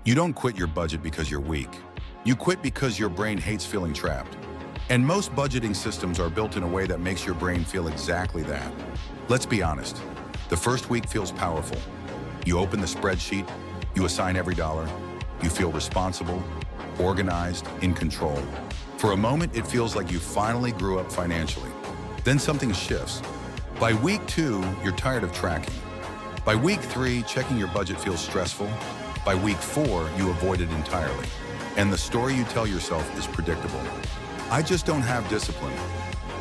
You don't quit your budget because you're weak. You quit because your brain hates feeling trapped. And most budgeting systems are built in a way that makes your brain feel exactly that. Let's be honest. The first week feels powerful. You open the spreadsheet, you assign every dollar, you feel responsible, organized, in control. For a moment, it feels like you finally grew up financially. Then something shifts. By week 2, you're tired of tracking. By week 3, checking your budget feels stressful. By week 4, you avoid it entirely. And the story you tell yourself is predictable. I just don't have discipline.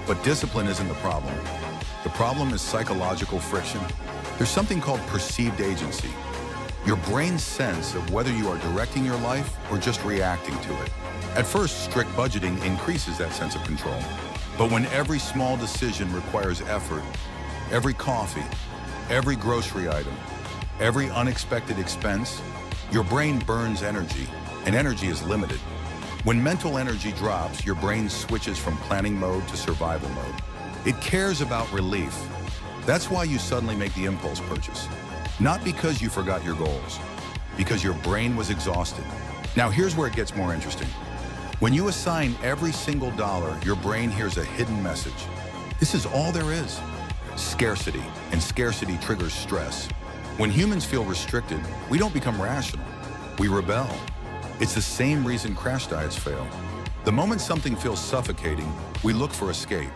But discipline isn't the problem. The problem is psychological friction. There's something called perceived agency. Your brain's sense of whether you are directing your life or just reacting to it. At first, strict budgeting increases that sense of control. But when every small decision requires effort, every coffee, every grocery item, every unexpected expense, your brain burns energy, and energy is limited. When mental energy drops, your brain switches from planning mode to survival mode. It cares about relief. That's why you suddenly make the impulse purchase. Not because you forgot your goals, because your brain was exhausted. Now here's where it gets more interesting. When you assign every single dollar, your brain hears a hidden message. This is all there is. Scarcity, and scarcity triggers stress. When humans feel restricted, we don't become rational. We rebel. It's the same reason crash diets fail. The moment something feels suffocating, we look for escape.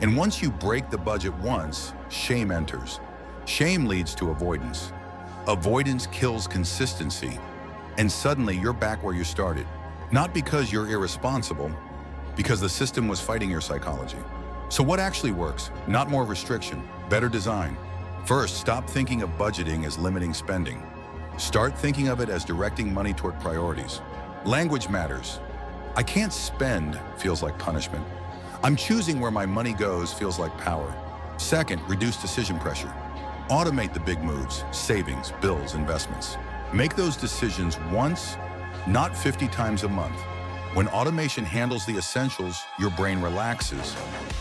And once you break the budget once, shame enters. Shame leads to avoidance. Avoidance kills consistency. And suddenly you're back where you started. Not because you're irresponsible, because the system was fighting your psychology. So what actually works? Not more restriction, better design. First, stop thinking of budgeting as limiting spending. Start thinking of it as directing money toward priorities. Language matters. I can't spend feels like punishment. I'm choosing where my money goes feels like power. Second, reduce decision pressure. Automate the big moves, savings, bills, investments. Make those decisions once, not 50 times a month. When automation handles the essentials, your brain relaxes,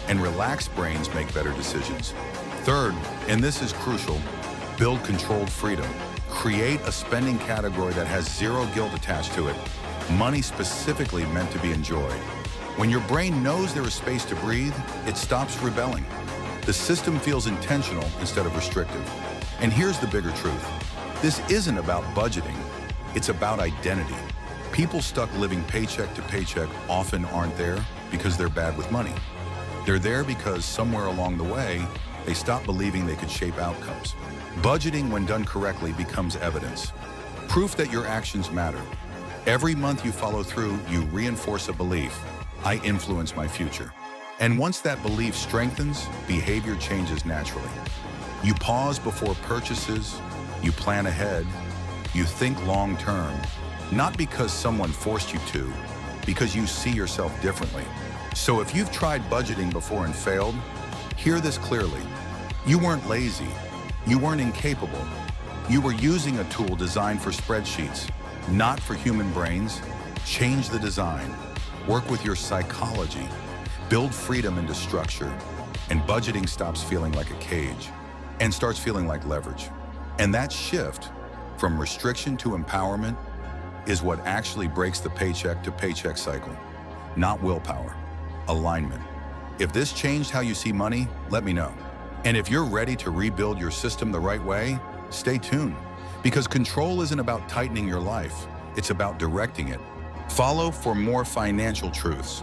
and relaxed brains make better decisions. Third, and this is crucial, build controlled freedom. Create a spending category that has zero guilt attached to it, money specifically meant to be enjoyed. When your brain knows there is space to breathe, it stops rebelling. The system feels intentional instead of restrictive. And here's the bigger truth. This isn't about budgeting, it's about identity. People stuck living paycheck to paycheck often aren't there because they're bad with money. They're there because somewhere along the way, they stopped believing they could shape outcomes. Budgeting, when done correctly, becomes evidence. Proof that your actions matter. Every month you follow through, you reinforce a belief. I influence my future. And once that belief strengthens, behavior changes naturally. You pause before purchases, you plan ahead, you think long-term, not because someone forced you to, because you see yourself differently. So if you've tried budgeting before and failed, hear this clearly. You weren't lazy. You weren't incapable. You were using a tool designed for spreadsheets, not for human brains. Change the design. Work with your psychology. Build freedom into structure. And budgeting stops feeling like a cage and starts feeling like leverage. And that shift from restriction to empowerment is what actually breaks the paycheck to paycheck cycle. Not willpower, alignment. If this changed how you see money, let me know. And if you're ready to rebuild your system the right way, stay tuned. Because control isn't about tightening your life, it's about directing it. Follow for more financial truths.